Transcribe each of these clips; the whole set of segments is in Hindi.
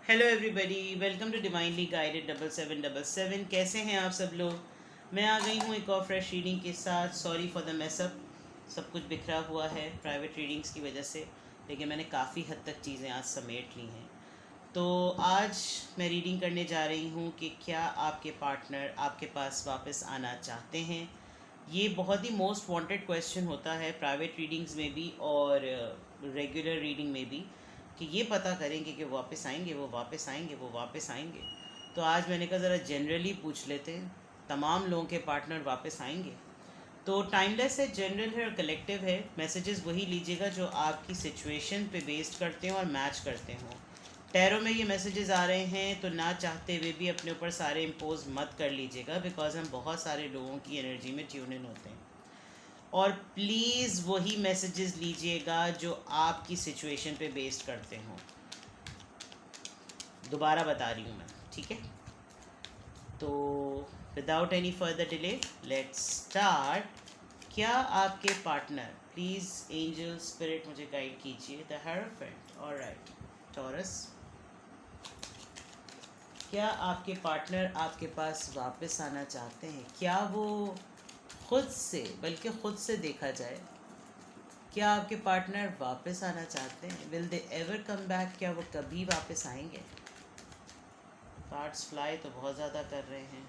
Hello everybody, welcome to divinely guided 7777। कैसे हैं आप सब लोग। मैं आ गई हूँ एक और फ्रेश रीडिंग के साथ। सॉरी फॉर द मेसअप, सब कुछ बिखरा हुआ है प्राइवेट रीडिंग्स की वजह से, लेकिन मैंने काफ़ी हद तक चीज़ें आज समेट ली हैं। तो आज मैं रीडिंग करने जा रही हूँ कि क्या आपके पार्टनर आपके पास वापस आना चाहते हैं। ये बहुत ही मोस्ट वांटेड क्वेश्चन होता है प्राइवेट रीडिंग्स में भी और रेगुलर रीडिंग में भी, कि ये पता करेंगे कि वो वापस आएंगे, वो वापस आएंगे, वो वापस आएंगे। तो आज मैंने कहा ज़रा जनरली पूछ लेते हैं, तमाम लोगों के पार्टनर वापस आएंगे। तो टाइमलेस है, जनरल है और कलेक्टिव है। मैसेजेस वही लीजिएगा जो आपकी सिचुएशन पे बेस्ड करते हो और मैच करते हो। टैरो में ये मैसेजेस आ रहे हैं तो ना चाहते हुए भी अपने ऊपर सारे इम्पोज मत कर लीजिएगा, बिकॉज हम बहुत सारे लोगों की एनर्जी में ट्यून इन होते हैं। और प्लीज़ वही मैसेजेस लीजिएगा जो आपकी सिचुएशन पे बेस्ड करते हो। दोबारा बता रही हूँ मैं, ठीक है। तो without any further delay let's start. क्या आपके पार्टनर, प्लीज़ एंजल स्पिरिट मुझे गाइड कीजिए। The hierophant, alright. टॉरस, क्या आपके पार्टनर आपके पास वापस आना चाहते हैं? क्या वो खुद से, बल्कि खुद से देखा जाए, क्या आपके पार्टनर वापस आना चाहते हैं? Will they ever come back? क्या वो कभी वापस आएंगे? कार्ड्स फ्लाई तो बहुत ज़्यादा कर रहे हैं।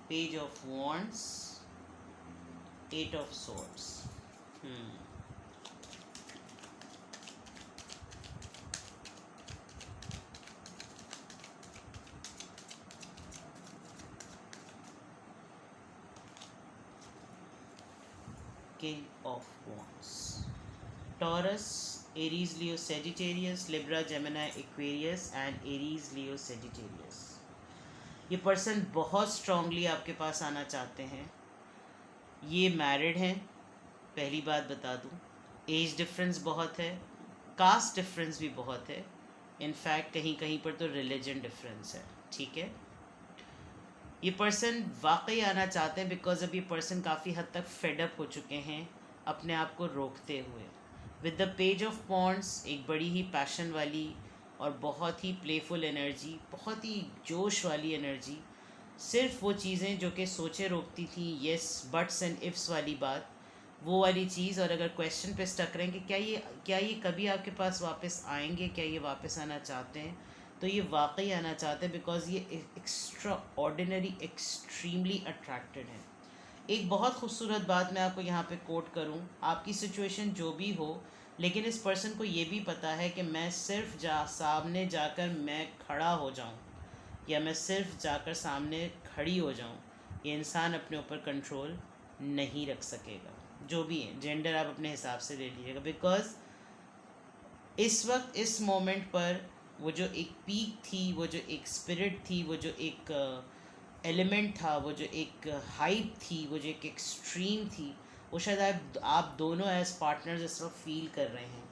Page of wands, 8 of swords. King of wands. Taurus, Aries, Leo, Sagittarius, Libra, Gemini, Aquarius and Aries, Leo, Sagittarius. ये पर्सन बहुत स्ट्रांगली आपके पास आना चाहते हैं। ये मैरिड हैं, पहली बात बता दूं। एज डिफरेंस बहुत है, कास्ट डिफरेंस भी बहुत है, इनफैक्ट कहीं कहीं पर तो रिलीजन डिफरेंस है, ठीक है। ये पर्सन वाकई आना चाहते हैं बिकॉज अब ये पर्सन काफ़ी हद तक फेडअप हो चुके हैं अपने आप को रोकते हुए। With the page of wands, एक बड़ी ही पैशन वाली और बहुत ही प्लेफुल एनर्जी, बहुत ही जोश वाली एनर्जी। सिर्फ वो चीज़ें जो कि सोचे रोकती थी, येस बट्स एंड इफ्स वाली बात, वो वाली चीज़। और अगर क्वेश्चन पे स्टक रहें कि क्या ये कभी आपके पास वापस आएंगे, क्या ये वापस आना चाहते हैं, तो ये वाकई आना चाहते हैं बिकॉज ये एक्स्ट्रा ऑर्डिनरी, एक्सट्रीमली अट्रैक्टेड हैं। एक बहुत खूबसूरत बात मैं आपको यहाँ पे कोट करूँ, आपकी सिचुएशन जो भी हो, लेकिन इस पर्सन को ये भी पता है कि मैं सिर्फ सामने जाकर मैं खड़ा हो जाऊँ, या मैं सिर्फ जाकर सामने खड़ी हो जाऊँ, ये इंसान अपने ऊपर कंट्रोल नहीं रख सकेगा। जो भी है, जेंडर आप अपने हिसाब से ले लीजिएगा, बिकॉज इस वक्त इस मोमेंट पर वो जो एक पीक थी, वो जो एक स्पिरिट थी, वो जो एक एलिमेंट था, वो जो एक हाइप थी, वो जो एक एक्सट्रीम थी, वो शायद आप दोनों एज पार्टनर्स इस वक्त फील कर रहे हैं।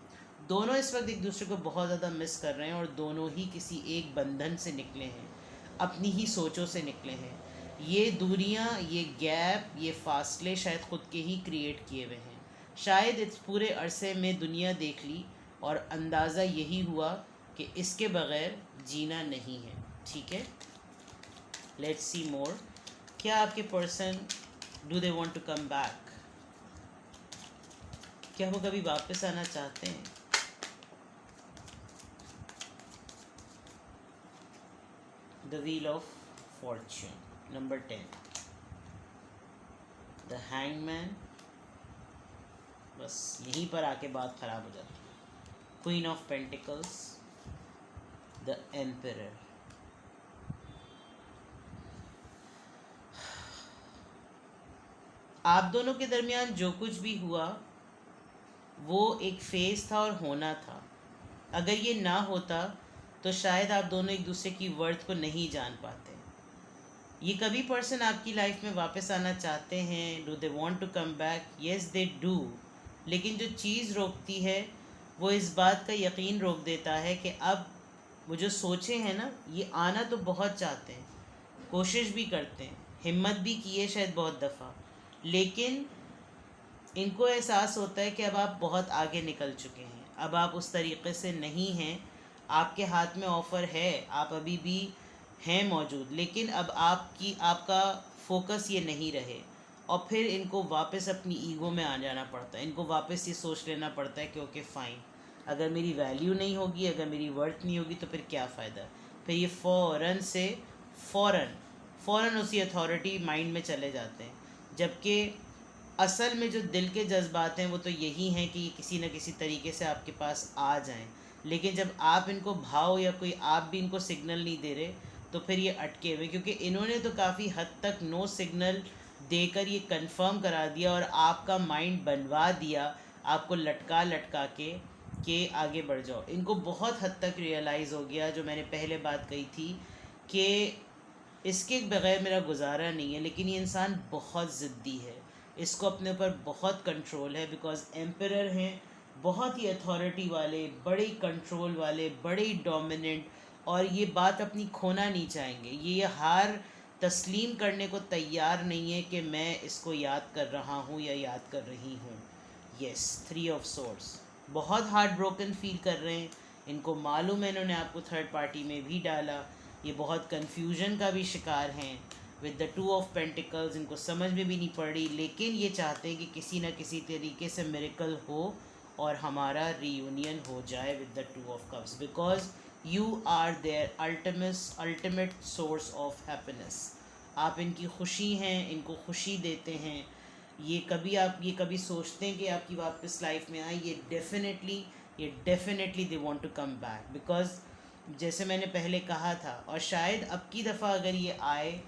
दोनों इस वक्त एक दूसरे को बहुत ज़्यादा मिस कर रहे हैं और दोनों ही किसी एक बंधन से निकले हैं, अपनी ही सोचों से निकले हैं। ये दूरियां, ये गैप, ये फासले शायद ख़ुद के ही क्रिएट किए हुए हैं। शायद इस पूरे अरसे में दुनिया देख ली और अंदाज़ा यही हुआ कि इसके बग़ैर जीना नहीं है, ठीक है। Let's see more. क्या आपके person, do they want to come back? क्या वो कभी वापस आना चाहते हैं? The wheel of fortune, number 10, the hangman. बस यहीं पर आके बात ख़राब हो जाती है। Queen of pentacles, the emperor. आप दोनों के दरमियान जो कुछ भी हुआ वो एक फेज़ था और होना था। अगर ये ना होता तो शायद आप दोनों एक दूसरे की वर्थ को नहीं जान पाते। ये कभी पर्सन आपकी लाइफ में वापस आना चाहते हैं? Do they want to come back? Yes they do. लेकिन जो चीज़ रोकती है वो इस बात का यकीन रोक देता है कि अब वो जो सोचे हैं ना, ये आना तो बहुत चाहते हैं, कोशिश भी करते हैं, हिम्मत भी की है शायद बहुत दफ़ा, लेकिन इनको एहसास होता है कि अब आप बहुत आगे निकल चुके हैं, अब आप उस तरीक़े से नहीं हैं आपके हाथ में ऑफ़र है, आप अभी भी हैं मौजूद, लेकिन अब आपका फोकस ये नहीं रहे, और फिर इनको वापस अपनी ईगो में आ जाना पड़ता है। इनको वापस ये सोच लेना पड़ता है कि ओके फ़ाइन, अगर मेरी वैल्यू नहीं होगी, अगर मेरी वर्थ नहीं होगी, तो फिर क्या फ़ायदा। फिर ये फ़ौरन फ़ौरन उसी अथॉरिटी माइंड में चले जाते हैं। जबकि असल में जो दिल के जज्बात हैं वो तो यही हैं कि ये किसी न किसी तरीके से आपके पास आ जाएं। लेकिन जब आप इनको भाव या कोई आप भी इनको सिग्नल नहीं दे रहे, तो फिर ये अटके हुए, क्योंकि इन्होंने तो काफ़ी हद तक नो सिग्नल देकर ये कंफर्म करा दिया और आपका माइंड बनवा दिया, आपको लटका लटका के आगे बढ़ जाओ। इनको बहुत हद तक रियलाइज़ हो गया, जो मैंने पहले बात कही थी, कि इसके बगैर मेरा गुजारा नहीं है। लेकिन ये इंसान बहुत ज़िद्दी है, इसको अपने ऊपर बहुत कंट्रोल है, बिकॉज़ एम्परर हैं, बहुत ही अथॉरिटी वाले, बड़े कंट्रोल वाले, बड़े डोमिनेंट, और ये बात अपनी खोना नहीं चाहेंगे। ये हार तस्लीम करने को तैयार नहीं है कि मैं इसको याद कर रहा हूँ या याद कर रही हूँ। यस, 3 ऑफ सोर्ड्स, बहुत हार्ट ब्रोकन फील कर रहे हैं। इनको मालूम है इन्होंने आपको थर्ड पार्टी में भी डाला। ये बहुत कन्फ्यूजन का भी शिकार हैं विद द 2 ऑफ पेंटिकल्स। इनको समझ में भी नहीं पड़ रही, लेकिन ये चाहते हैं कि किसी न किसी तरीके से मिरेकल हो और हमारा रीयूनियन हो जाए with the 2 of cups, because you are their ultimate source of happiness. आप इनकी खुशी हैं, इनको खुशी देते हैं। ये कभी सोचते हैं कि आपकी वापस लाइफ में आए, ये definitely they want to come back, because जैसे मैंने पहले कहा था, और शायद अब की दफ़ा अगर ये आए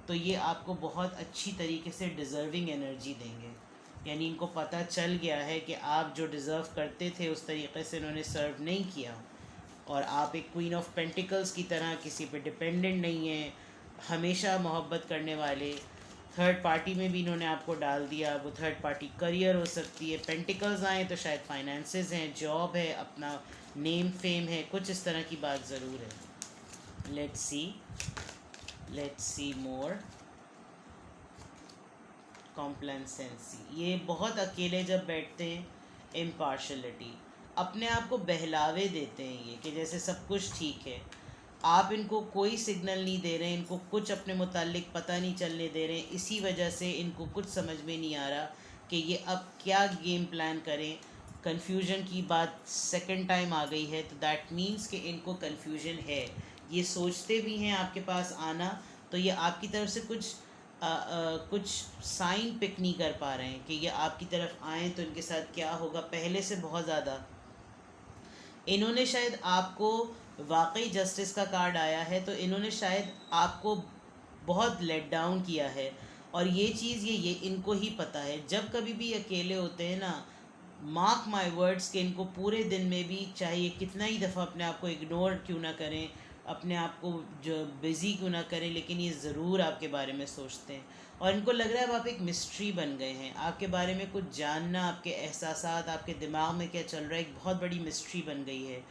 तो ये आपको बहुत अच्छी तरीके से डिज़र्विंग एनर्जी देंगे। यानी इनको पता चल गया है कि आप जो डिज़र्व करते थे उस तरीके से इन्होंने सर्व नहीं किया, और आप एक क्वीन ऑफ पेंटिकल्स की तरह किसी पे डिपेंडेंट नहीं हैं, हमेशा मोहब्बत करने वाले। थर्ड पार्टी में भी इन्होंने आपको डाल दिया, वो थर्ड पार्टी करियर हो सकती है, पेंटिकल्स आए तो शायद फाइनेंसेस हैं, जॉब है, अपना नेम फेम है, कुछ इस तरह की बात ज़रूर है। Let's see more complacency. ये बहुत अकेले जब बैठते हैं, इम्पार्शलिटी, अपने आप को बहलावे देते हैं ये, कि जैसे सब कुछ ठीक है। आप इनको कोई सिग्नल नहीं दे रहे हैं, इनको कुछ अपने मुतालिक पता नहीं चलने दे रहे हैं। इसी वजह से इनको कुछ समझ में नहीं आ रहा कि ये अब क्या गेम प्लान करें। कन्फ्यूजन की बात सेकंड टाइम आ गई है, तो दैट मीन्स कि इनको कन्फ्यूजन है। ये सोचते भी हैं आपके पास आना, तो ये आपकी तरफ से कुछ साइन पिक नहीं कर पा रहे हैं कि ये आपकी तरफ आएँ तो इनके साथ क्या होगा। पहले से बहुत ज़्यादा इन्होंने शायद आपको, वाकई जस्टिस का कार्ड आया है, तो इन्होंने शायद आपको बहुत लेट डाउन किया है, और ये चीज़ ये इनको ही पता है। जब कभी भी अकेले होते हैं ना, मार्क माय वर्ड्स, के इनको पूरे दिन में भी चाहिए कितना ही दफ़ा अपने आप को इग्नोर क्यों ना करें, अपने आप को जो बिज़ी क्यों ना करें, लेकिन ये ज़रूर आपके बारे में सोचते हैं। और इनको लग रहा है अब आप एक मिस्ट्री बन गए हैं, आपके बारे में कुछ जानना, आपके एहसासात, आपके दिमाग में क्या चल रहा है, एक बहुत बड़ी मिस्ट्री बन गई है।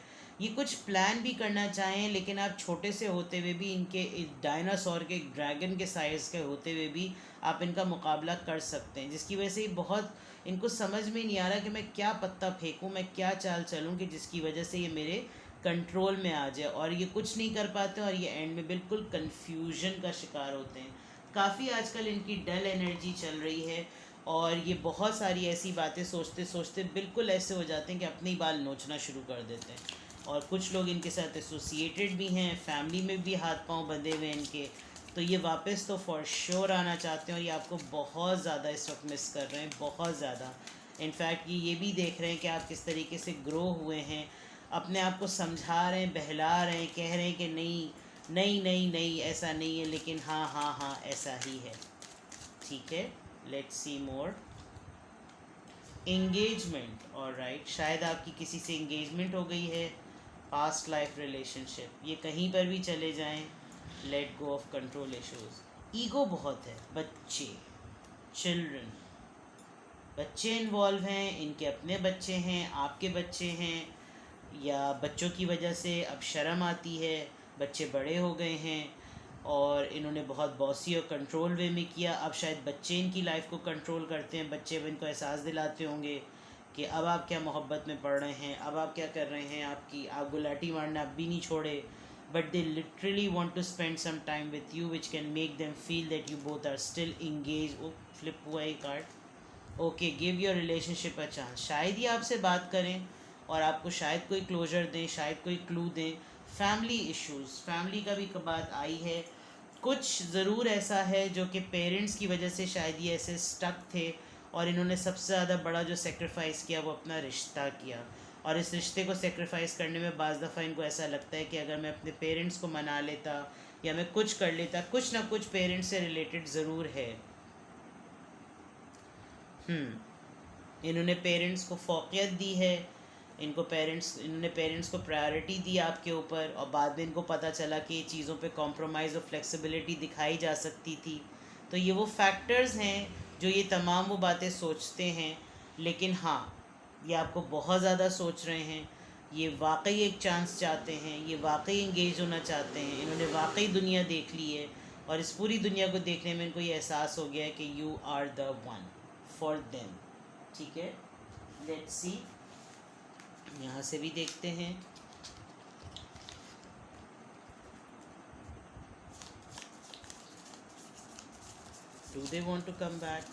ये कुछ प्लान भी करना चाहें, लेकिन आप छोटे से होते हुए भी, इनके डायनासोर के, ड्रैगन के साइज़ के होते हुए भी आप इनका मुकाबला कर सकते हैं, जिसकी वजह से बहुत इनको समझ में नहीं आ रहा कि मैं क्या पत्ता फेंकूं, मैं क्या चाल चलूं कि जिसकी वजह से ये मेरे कंट्रोल में आ जाए, और ये कुछ नहीं कर पाते, और ये एंड में बिल्कुल कन्फ्यूजन का शिकार होते हैं। काफ़ी आजकल इनकी डल एनर्जी चल रही है, और ये बहुत सारी ऐसी बातें सोचते सोचते बिल्कुल ऐसे हो जाते हैं कि अपने ही बाल नोचना शुरू कर देते हैं। और कुछ लोग इनके साथ एसोसिएटेड भी हैं, फैमिली में भी हाथ पांव बंधे हुए हैं इनके, तो ये वापस तो फॉर श्योर आना चाहते हैं, और ये आपको बहुत ज़्यादा इस वक्त मिस कर रहे हैं, बहुत ज़्यादा। इनफैक्ट ये भी देख रहे हैं कि आप किस तरीके से ग्रो हुए हैं, अपने आप को समझा रहे हैं, बहला रहे हैं, कह रहे हैं कि नहीं नहीं नहीं नहीं ऐसा नहीं है, लेकिन हाँ हाँ हाँ ऐसा ही है। ठीक है, लेट्स सी मोर एंगेजमेंट। और राइट, शायद आपकी किसी से एंगेजमेंट हो गई है, पास्ट लाइफ रिलेशनशिप, ये कहीं पर भी चले जाएं, let go of control issues. Ego बहुत है, चिल्ड्रन, बच्चे इन्वॉल्व हैं, इनके अपने बच्चे हैं, आपके बच्चे हैं, या बच्चों की वजह से अब शर्म आती है, बच्चे बड़े हो गए हैं और इन्होंने बहुत बॉसी और कंट्रोल वे में किया, अब शायद बच्चे इनकी लाइफ को कंट्रोल करते हैं, बच्चे अब इनको एहसास दिलाते होंगे कि अब आप क्या मोहब्बत में पड़ रहे हैं, अब आप क्या कर रहे हैं, आप गुलाटी मारना अब भी नहीं छोड़े, but they literally want to spend some time with you which can make them feel that you both are still engage. वो फ्लिप हुआ ये card. Okay, give your relationship a chance. शायद ही आपसे बात करें और आपको शायद कोई क्लोजर दें, शायद कोई क्लू दें। फैमिली इश्यूज़, फैमिली का भी बात आई है। कुछ ज़रूर ऐसा है जो कि पेरेंट्स की वजह से शायद ये ऐसे स्टक थे और इन्होंने सबसे ज़्यादा बड़ा जो सेक्रीफाइस किया वो अपना रिश्ता किया। और इस रिश्ते को सेक्रीफाइस करने में बाज़ दफ़ा इनको ऐसा लगता है कि अगर मैं अपने पेरेंट्स को मना लेता या मैं कुछ कर लेता, कुछ ना कुछ पेरेंट्स से रिलेटेड ज़रूर है। इन्होंने पेरेंट्स को फ़ौक़ियत दी है, इन्होंने पेरेंट्स को प्रायोरिटी दी आपके ऊपर, और बाद में इनको पता चला कि ये चीज़ों पे कॉम्प्रोमाइज़ और फ्लेक्सिबिलिटी दिखाई जा सकती थी। तो ये वो फैक्टर्स हैं जो ये तमाम वो बातें सोचते हैं। लेकिन हाँ, ये आपको बहुत ज़्यादा सोच रहे हैं, ये वाकई एक चांस चाहते हैं, ये वाकई इंगेज होना चाहते हैं, इन्होंने वाकई दुनिया देख ली है और इस पूरी दुनिया को देखने में इनको ये एहसास हो गया है कि you are the one for them. ठीक है, लेट्स सी, यहाँ से भी देखते हैं। Do they want to come back,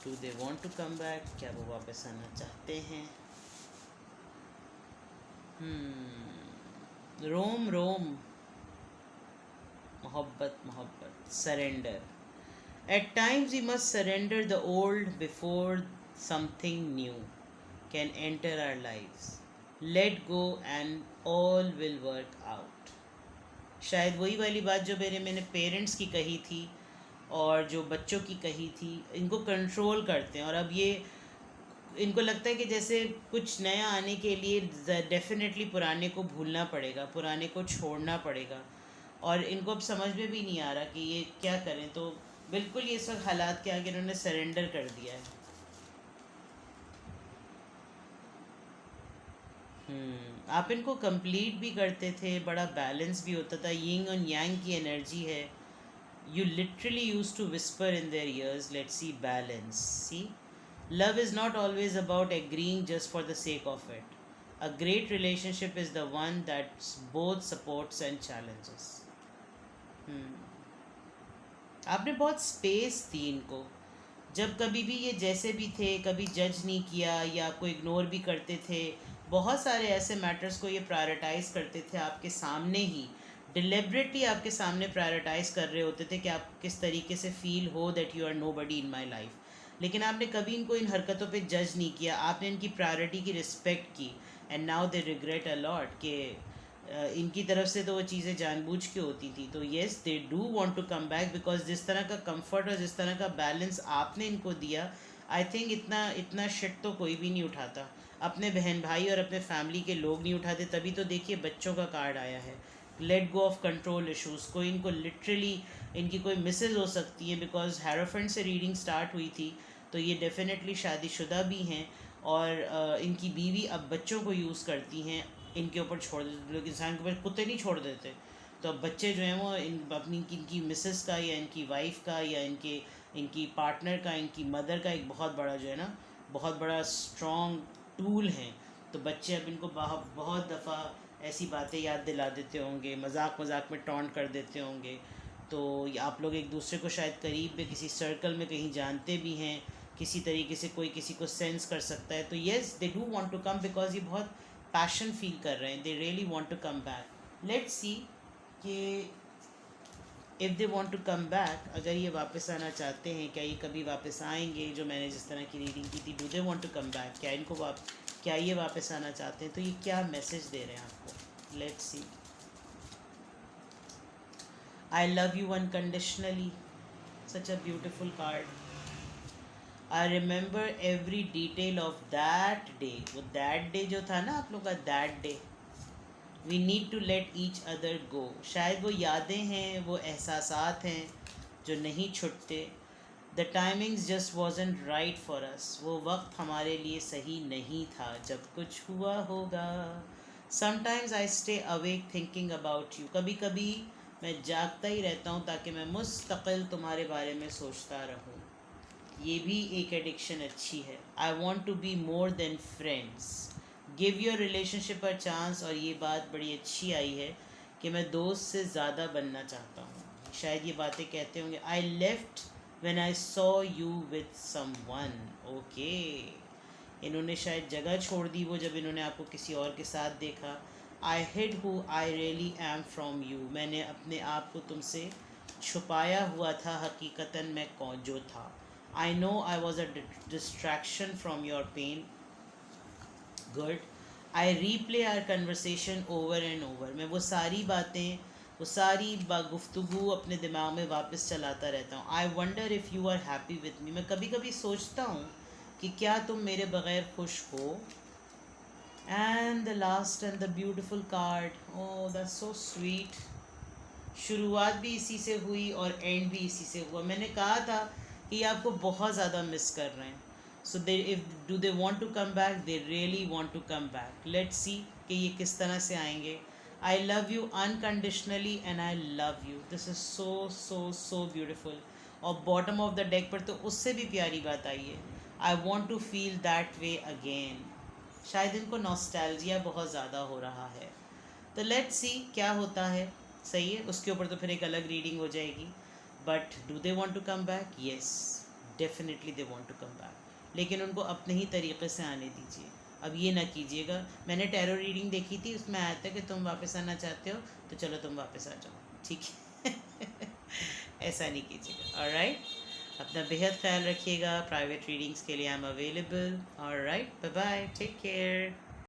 do they want to come back, क्या वो वापस आना चाहते हैं? रोम रोम, मोहब्बत मोहब्बत, surrender. At times we must surrender the old before something new can enter our lives. Let go and all will work out. शायद वही वाली बात जो मैंने पेरेंट्स की कही थी और जो बच्चों की कही थी, इनको कंट्रोल करते हैं। और अब ये इनको लगता है कि जैसे कुछ नया आने के लिए डेफिनेटली पुराने को भूलना पड़ेगा, पुराने को छोड़ना पड़ेगा। और इनको अब समझ में भी नहीं आ रहा कि ये क्या करें। तो बिल्कुल ये सब हालात के आगे इन्होंने सरेंडर कर दिया है। आप इनको कंप्लीट भी करते थे, बड़ा बैलेंस भी होता था, यिंग और यांग की एनर्जी है। You literally use to whisper in their ears, let's see balance. See, love is not always about agreeing just for the sake of it. A great relationship is the one that both supports and challenges. आपने बहुत स्पेस दी इनको। जब कभी भी ये जैसे भी थे, कभी जज नहीं किया या आपको इग्नोर भी करते थे। बहुत सारे ऐसे मैटर्स को ये प्रायोरिटाइज़ करते थे आपके सामने ही, डिलिबरेटली आपके सामने प्रायोरिटाइज़ कर रहे होते थे कि आप किस तरीके से फील हो that you are nobody in my life. लेकिन आपने कभी इनको इन हरकतों पे जज नहीं किया, आपने इनकी प्रायोरिटी की रिस्पेक्ट की। And now they regret a lot कि इनकी तरफ से तो वो चीज़ें जानबूझ के होती थी। तो yes, they do want to come back because जिस तरह का कंफर्ट और जिस तरह का बैलेंस आपने इनको दिया, आई थिंक इतना शिट तो कोई भी नहीं उठाता। अपने बहन भाई और अपने फैमिली के लोग नहीं उठाते। तभी तो देखिए बच्चों का कार्ड आया है, let go of control issues. कोई इनको लिटरली, इनकी कोई मिसेज हो सकती है बिकॉज हैरोफेंट से रीडिंग स्टार्ट हुई थी। तो ये डेफिनेटली शादीशुदा भी हैं और इनकी बीवी अब बच्चों को यूज़ करती हैं, इनके ऊपर छोड़ देते। लोग इंसान के ऊपर कुत्ते नहीं छोड़ देते। तो अब बच्चे जो हैं वो अपनी इनकी मिसेस का या इनकी वाइफ का या इनकी पार्टनर का, इनकी मदर का एक बहुत बड़ा जो है ना, बहुत बड़ा स्ट्रॉन्ग टूल हैं। तो बच्चे अब इनको बहुत दफ़ा ऐसी बातें याद दिला देते होंगे, मजाक मजाक में टॉन्ट कर देते होंगे। तो आप लोग एक दूसरे को शायद करीब में किसी सर्कल में कहीं जानते भी हैं, किसी तरीके से कोई किसी को सेंस कर सकता है। तो yes, they do want to come because ये बहुत पैशन फील कर रहे हैं, they really want to come back. Let's see कि if they want to come back, अगर ये वापस आना चाहते हैं, क्या ये कभी वापस आएंगे? जो मैंने जिस तरह की रीडिंग की थी, do they want to come back, क्या ये वापस आना चाहते हैं? तो ये क्या मैसेज दे रहे हैं आपको? Let's see. I love you unconditionally, such a beautiful card. I remember every detail of that day. वो दैट डे जो था ना आप लोग का, that day, we need to let each other go. शायद वो यादें हैं, वो एहसासात हैं जो नहीं छुटते। The timings just wasn't right for us. वो वक्त हमारे लिए सही नहीं था जब कुछ हुआ होगा। Sometimes I stay awake thinking about you. कभी कभी मैं जागता ही रहता हूँ ताकि मैं मुस्तकिल तुम्हारे बारे में सोचता रहूँ। ये भी एक एडिक्शन अच्छी है. I want to be more than friends. Give your relationship a chance. और ये बात बड़ी अच्छी आई है कि मैं दोस्त से ज़्यादा बनना चाहता हूँ. शायद ये बातें कहते होंगे. I left when I saw you with someone. Okay, इन्होंने शायद जगह छोड़ दी वो जब इन्होंने आपको किसी और के साथ देखा. I hid who I really am from you. मैंने अपने आप को तुमसे छुपाया हुआ था, हकीकतन मैं कौन जो था. I know I was a distraction from your pain. Good. I replay our conversation over and over. मैं वो सारी बातें, वो सारी गुफ्तगू अपने दिमाग में वापस चलाता रहता हूँ. I wonder if you are happy with me. मैं कभी कभी सोचता हूँ कि क्या तुम मेरे बग़ैर खुश हो. And the last and the beautiful card. Oh that's so sweet. शुरुआत भी इसी से हुई और एंड भी इसी से हुआ. मैंने कहा था कि ये आपको बहुत ज़्यादा मिस कर रहे हैं. So they if do they want to come back. They really want to come back. Let's see कि ये किस तरह से आएंगे. I love you unconditionally and I love you. This is so so so beautiful. और बॉटम ऑफ द डेक पर तो उससे भी प्यारी बात आई है. I want to feel that way again. शायद इनको नॉस्टैल्जिया बहुत ज़्यादा हो रहा है. तो लेट्स सी क्या होता है. सही है, उसके ऊपर तो फिर एक अलग रीडिंग हो जाएगी. But do they want to come back? Yes, definitely they want to come back. लेकिन उनको अपने ही तरीके से आने दीजिए. अब ये ना कीजिएगा. मैंने टैरो रीडिंग देखी थी, उसमें आया था कि तुम वापस आना चाहते हो तो चलो तुम वापस आ जाओ. ठीक है. ऐसा नहीं कीजिएगा. ऑलराइट, अपना बेहद ख्याल रखिएगा. प्राइवेट रीडिंग्स के लिए I am available. Alright, bye bye, take care.